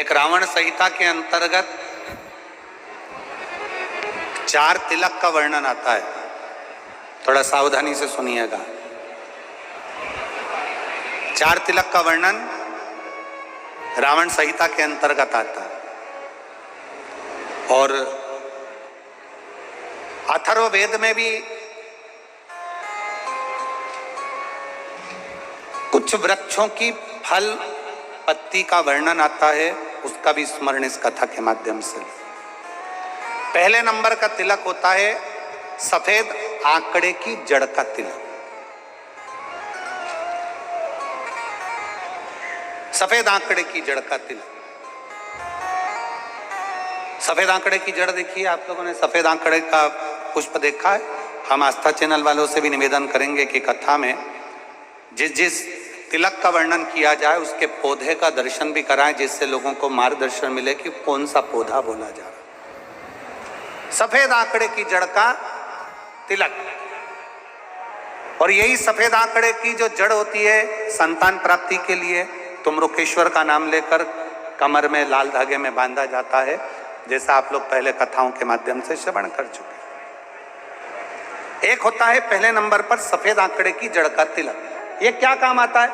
एक रावण संहिता के अंतर्गत 4 तिलक का वर्णन आता है। थोड़ा सावधानी से सुनिएगा। 4 तिलक का वर्णन रावण संहिता के अंतर्गत आता है और अथर्ववेद में भी कुछ वृक्षों की फल पत्ती का वर्णन आता है, उसका भी स्मरण इस कथा के माध्यम से। पहले नंबर का तिलक होता है सफेद आंकड़े की जड़ का तिलक। सफेद आंकड़े की जड़ का तिलक। सफेद आंकड़े की जड़ देखिए, आप लोगों ने सफेद आंकड़े का पुष्प देखा है? हम आस्था चैनल वालों से भी निवेदन करेंगे कि कथा में जिस जिस तिलक का वर्णन किया जाए उसके पौधे का दर्शन भी कराएं, जिससे लोगों को मार्गदर्शन मिले कि कौन सा पौधा बोला जा रहा। सफेद आंकड़े की जड़ का तिलक। और यही सफेद आंकड़े की जो जड़ होती है संतान प्राप्ति के लिए तुमरुकेश्वर का नाम लेकर कमर में लाल धागे में बांधा जाता है, जैसा आप लोग पहले कथाओं के माध्यम से श्रवण कर चुके। एक होता है पहले नंबर पर सफेद आंकड़े की जड़ का तिलक। ये क्या काम आता है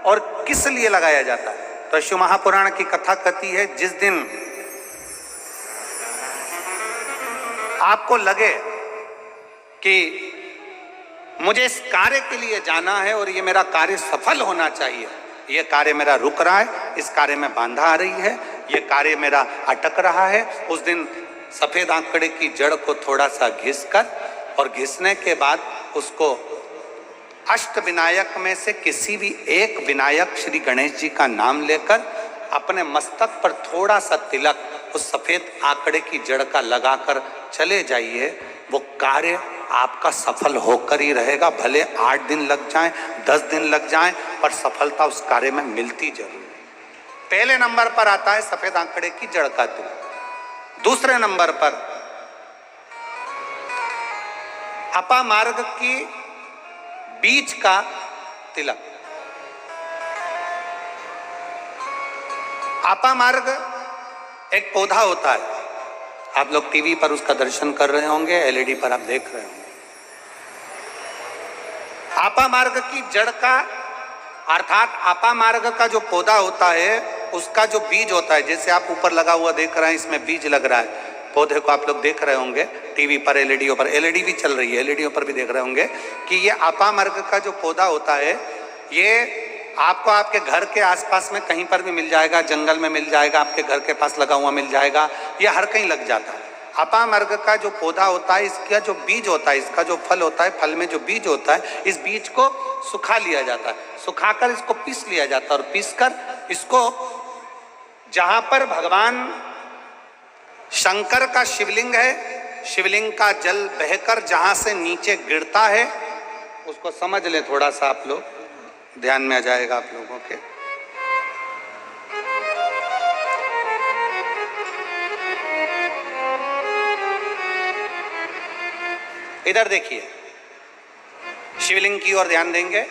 और किस लिए लगाया जाता है? तो शिव महापुराण की कथा कहती है, जिस दिन आपको लगे कि मुझे इस कार्य के लिए जाना है और ये मेरा कार्य सफल होना चाहिए, ये कार्य मेरा रुक रहा है, इस कार्य में बाधा आ रही है, ये कार्य मेरा अटक रहा है, उस दिन सफेद आंकड़े की जड़ को थोड़ा सा घिसकर और घिसने के बाद उसको अष्ट विनायक में से किसी भी एक विनायक श्री गणेश जी का नाम लेकर अपने मस्तक पर थोड़ा सा तिलक उस सफेद आंकड़े की जड़ का लगाकर चले जाइए। वो कार्य आपका सफल होकर ही रहेगा, भले 8 दिन लग जाएं, 10 दिन लग जाएं, पर सफलता उस कार्य में मिलती जरूर। पहले नंबर पर आता है सफेद आंकड़े की जड़ का तिलक। दूसरे नंबर पर अपामार्ग की बीज का तिलक। अपामार्ग एक पौधा होता है, आप लोग टीवी पर उसका दर्शन कर रहे होंगे, एलईडी पर आप देख रहे होंगे। अपामार्ग की जड़ का अर्थात अपामार्ग का जो पौधा होता है उसका जो बीज होता है, जैसे आप ऊपर लगा हुआ देख रहे हैं, इसमें बीज लग रहा है, पौधे को आप लोग देख रहे होंगे टीवी पर, एलईडी पर, एलईडी भी चल रही है, एलईडी पर भी देख रहे होंगे कि ये अपामार्ग का जो पौधा होता है ये आपको आपके घर के आसपास में कहीं पर भी मिल जाएगा, जंगल में मिल जाएगा, आपके घर के पास लगा हुआ मिल जाएगा, ये हर कहीं लग जाता है। अपामार्ग का जो पौधा होता है, इसका जो बीज होता है, इसका जो फल होता है, फल में जो बीज होता है, इस बीज को सुखा लिया जाता है, सुखाकर इसको पीस लिया जाता है और पीसकर इसको जहां पर भगवान शंकर का शिवलिंग है, शिवलिंग का जल बहकर जहां से नीचे गिरता है, उसको समझ ले, थोड़ा सा आप लोग ध्यान में आ जाएगा आप लोगों के। इधर देखिए, शिवलिंग की ओर ध्यान देंगे।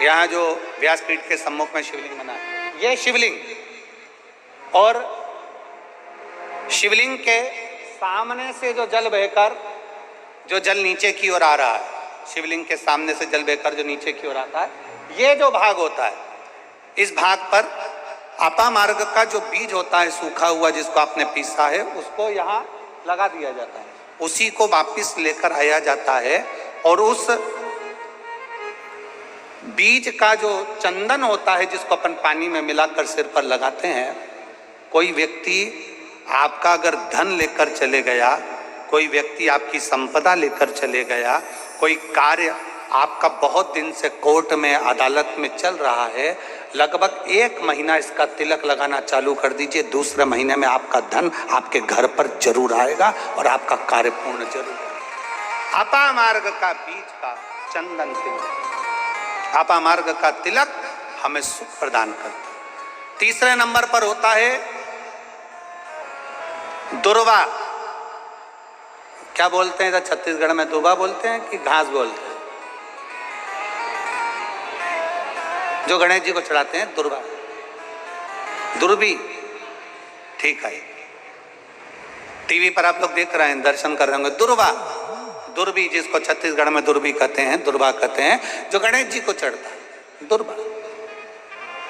यहां जो व्यासपीठ के सम्मुख में शिवलिंग बना है, यह शिवलिंग, और शिवलिंग के सामने से जो जल बहकर जो जल नीचे की ओर आ रहा है, शिवलिंग के सामने से जल बहकर जो नीचे की ओर आता है, ये जो भाग होता है, इस भाग पर अपामार्ग का जो बीज होता है सूखा हुआ, जिसको आपने पीसा है, उसको यहाँ लगा दिया जाता है, उसी को वापिस लेकर आया जाता है और उस बीज का जो चंदन होता है, जिसको अपन पानी में मिलाकर सिर पर लगाते हैं, कोई व्यक्ति आपका अगर धन लेकर चले गया, कोई व्यक्ति आपकी संपदा लेकर चले गया, कोई कार्य आपका बहुत दिन से कोर्ट में अदालत में चल रहा है, लगभग 1 महीना इसका तिलक लगाना चालू कर दीजिए, दूसरे महीने में आपका धन आपके घर पर जरूर आएगा और आपका कार्य पूर्ण जरूर होगा। अपामार्ग का बीज का चंदन तिलक, अपामार्ग का तिलक हमें सुख प्रदान करता है। तीसरे नंबर पर होता है दुर्वा। क्या बोलते हैं इधर छत्तीसगढ़ में? दुर्वा बोलते हैं कि घास बोलते हैं? जो गणेश जी को चढ़ाते हैं दुर्वा। दुर्बी, ठीक है। टीवी पर आप लोग देख रहे हैं, दर्शन कर रहे होंगे। दुर्वा, दुर्बी, जिसको छत्तीसगढ़ में दुर्बी कहते हैं, दुर्वा कहते हैं, जो गणेश जी को चढ़ता है, दुर्वा।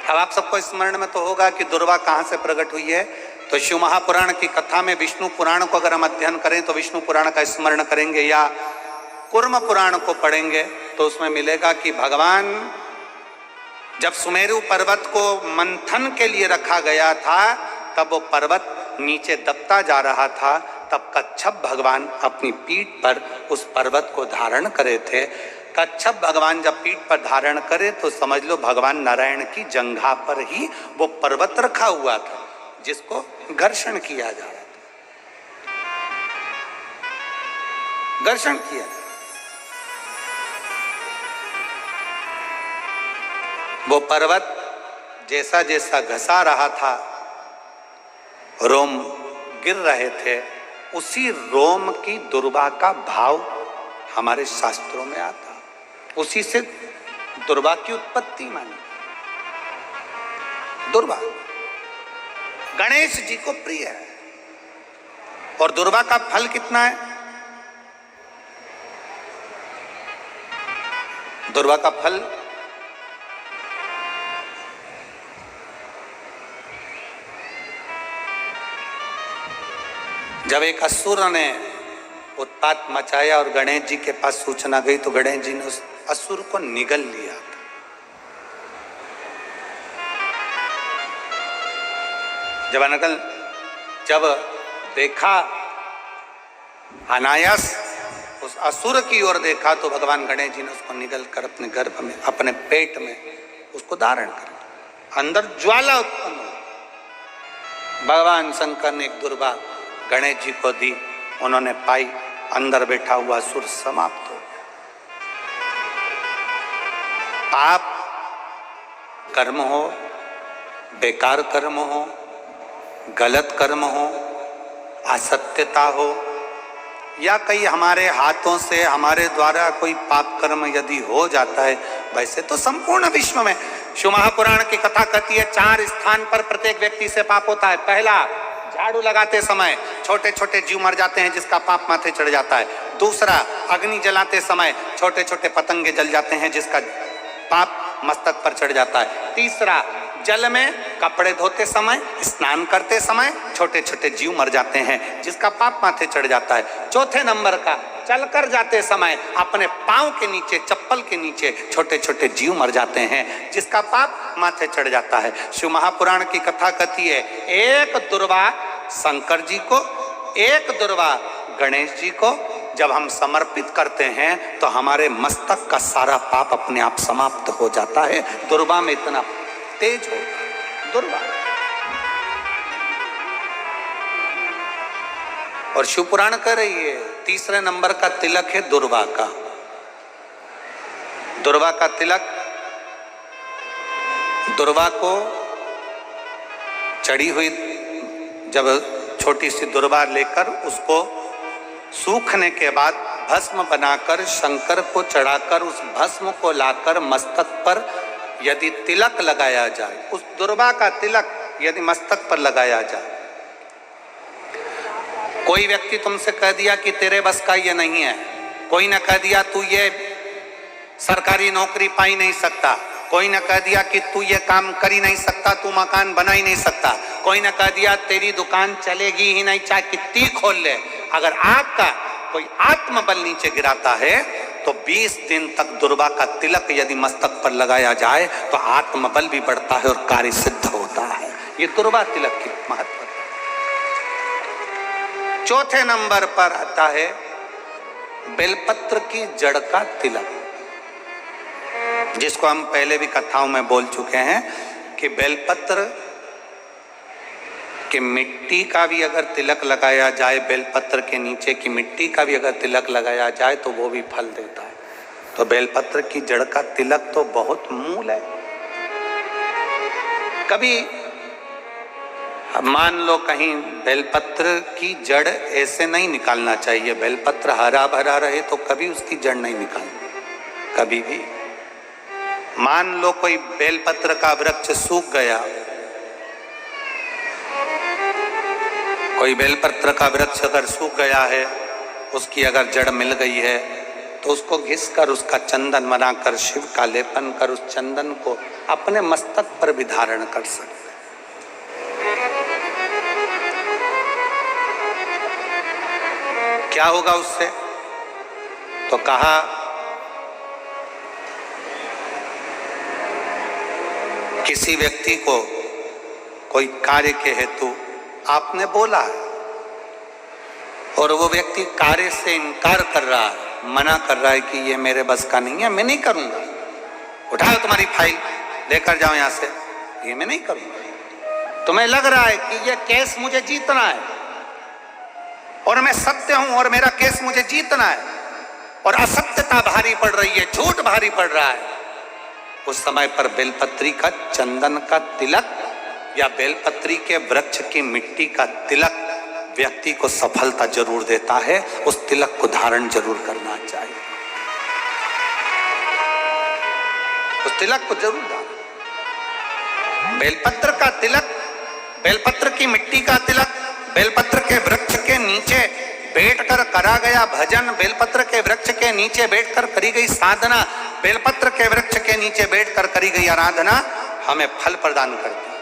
अब आप सबको स्मरण में तो होगा कि दुर्वा कहाँ से प्रकट हुई है। तो शिव महापुराण की कथा में विष्णु पुराण को अगर हम अध्ययन करें तो विष्णु पुराण का स्मरण करेंगे या कूर्म पुराण को पढ़ेंगे तो उसमें मिलेगा कि भगवान जब सुमेरु पर्वत को मंथन के लिए रखा गया था, तब वो पर्वत नीचे दबता जा रहा था, तब कच्छप भगवान अपनी पीठ पर उस पर्वत को धारण करे थे। कच्छप भगवान जब पीठ पर धारण करे तो समझ लो भगवान नारायण की जंघा पर ही वो पर्वत रखा हुआ था, जिसको घर्षण किया जा रहा था, घर्षण किया। वो पर्वत जैसा जैसा घसा रहा था, रोम गिर रहे थे, उसी रोम की दुर्वा का भाव हमारे शास्त्रों में आता, उसी से दुर्वा की उत्पत्ति मानी। दुर्वा गणेश जी को प्रिय है। और दुर्वा का फल कितना है? दुर्वा का फल जब एक असुर ने उत्पात मचाया और गणेश जी के पास सूचना गई तो गणेश जी ने उस असुर को निगल लिया। जब देखा अनायास उस असुर की ओर देखा तो भगवान गणेश जी ने उसको निगल कर अपने गर्भ में, अपने पेट में उसको धारण कर, अंदर ज्वाला उत्पन्न हुई। भगवान शंकर ने एक दुर्वा गणेश जी को दी, उन्होंने पाई, अंदर बैठा हुआ असुर समाप्त हो गया। पाप कर्म हो, बेकार कर्म हो, गलत कर्म हो, असत्यता हो, या कहीं हमारे हाथों से हमारे द्वारा कोई पाप कर्म यदि हो जाता है, वैसे तो संपूर्ण विश्व में शिव महापुराण की कथा कहती है 4 स्थान पर प्रत्येक व्यक्ति से पाप होता है। पहला, झाड़ू लगाते समय छोटे छोटे जीव मर जाते हैं जिसका पाप माथे चढ़ जाता है। दूसरा, अग्नि जलाते समय छोटे छोटे पतंगे जल जाते हैं जिसका पाप मस्तक पर चढ़ जाता है। तीसरा, जल में कपड़े धोते समय, स्नान करते समय छोटे छोटे जीव मर जाते हैं जिसका पाप माथे चढ़ जाता है। चौथे नंबर का, चलकर जाते समय अपने पांव के नीचे, चप्पल के नीचे छोटे छोटे जीव मर जाते हैं जिसका पाप माथे चढ़ जाता है। शिव महापुराण की कथा कहती है एक दुर्वा शंकर जी को, एक दुर्वा गणेश जी को जब हम समर्पित करते हैं तो हमारे मस्तक का सारा पाप अपने आप समाप्त हो जाता है। दुर्वा में इतना तेज हो, दुर्वा। और शिव पुराण कह रही है तीसरे नंबर का तिलक है दुर्वा का। दुर्वा का तिलक, दुर्वा को चढ़ी हुई जब छोटी सी दुर्वा लेकर उसको सूखने के बाद भस्म बनाकर शंकर को चढ़ाकर उस भस्म को लाकर मस्तक पर यदि तिलक लगाया जाए, उस दुर्वा का तिलक यदि मस्तक पर लगाया जाए, कोई व्यक्ति तुमसे कह दिया कि तेरे बस का ये नहीं है, कोई न कह दिया तू ये सरकारी नौकरी पा ही नहीं सकता, कोई न कह दिया कि तू ये काम कर ही नहीं सकता, तू मकान बना ही नहीं सकता, कोई न कह दिया तेरी दुकान चलेगी ही नहीं चाहे कितनी खोल ले, अगर आपका कोई आत्मबल नीचे गिराता है तो 20 दिन तक दुर्वा का तिलक यदि मस्तक पर लगाया जाए तो आत्मबल भी बढ़ता है और कार्य सिद्ध होता है। ये दुर्वा तिलक की महत्व। चौथे नंबर पर आता है बेलपत्र की जड़ का तिलक, जिसको हम पहले भी कथाओं में बोल चुके हैं कि बेलपत्र कि मिट्टी का भी अगर तिलक लगाया जाए, बेलपत्र के नीचे की मिट्टी का भी अगर तिलक लगाया जाए तो वो भी फल देता है। तो बेलपत्र की जड़ का तिलक तो बहुत मूल है। कभी मान लो कहीं बेलपत्र की जड़ ऐसे नहीं निकालना चाहिए, बेलपत्र हरा भरा रहे तो कभी उसकी जड़ नहीं निकालनी, कभी भी। मान लो कोई बेलपत्र का वृक्ष सूख गया कोई बेलपत्र का वृक्ष अगर सूख गया है, उसकी अगर जड़ मिल गई है, तो उसको घिस कर उसका चंदन बनाकर शिव का लेपन कर उस चंदन को अपने मस्तक पर भी धारण कर सकते। क्या होगा उससे? तो कहा किसी व्यक्ति को कोई कार्य के हेतु आपने बोला है और वो व्यक्ति कार्य से इनकार कर रहा है, मना कर रहा है कि ये मेरे बस का नहीं है, मैं नहीं करूंगा, उठाओ तुम्हारी फाइल लेकर जाओ यहां से, ये मैं नहीं करूंगा। तुम्हें लग रहा है कि ये केस मुझे जीतना है और मैं सत्य हूं और मेरा केस मुझे जीतना है और असत्यता भारी पड़ रही है, झूठ भारी पड़ रहा है, उस समय पर बेलपत्री का चंदन का तिलक या बेलपत्री के वृक्ष की मिट्टी का तिलक व्यक्ति को सफलता जरूर देता है। उस तिलक को धारण जरूर करना चाहिए, उस तिलक को जरूर धारण। बेलपत्र का तिलक, बेलपत्र की मिट्टी का तिलक, बेलपत्र के वृक्ष के नीचे बैठकर करा गया भजन, बेलपत्र के वृक्ष के नीचे बैठकर करी गई साधना, बेलपत्र के वृक्ष के नीचे बैठकर करी गई आराधना हमें फल प्रदान करती है।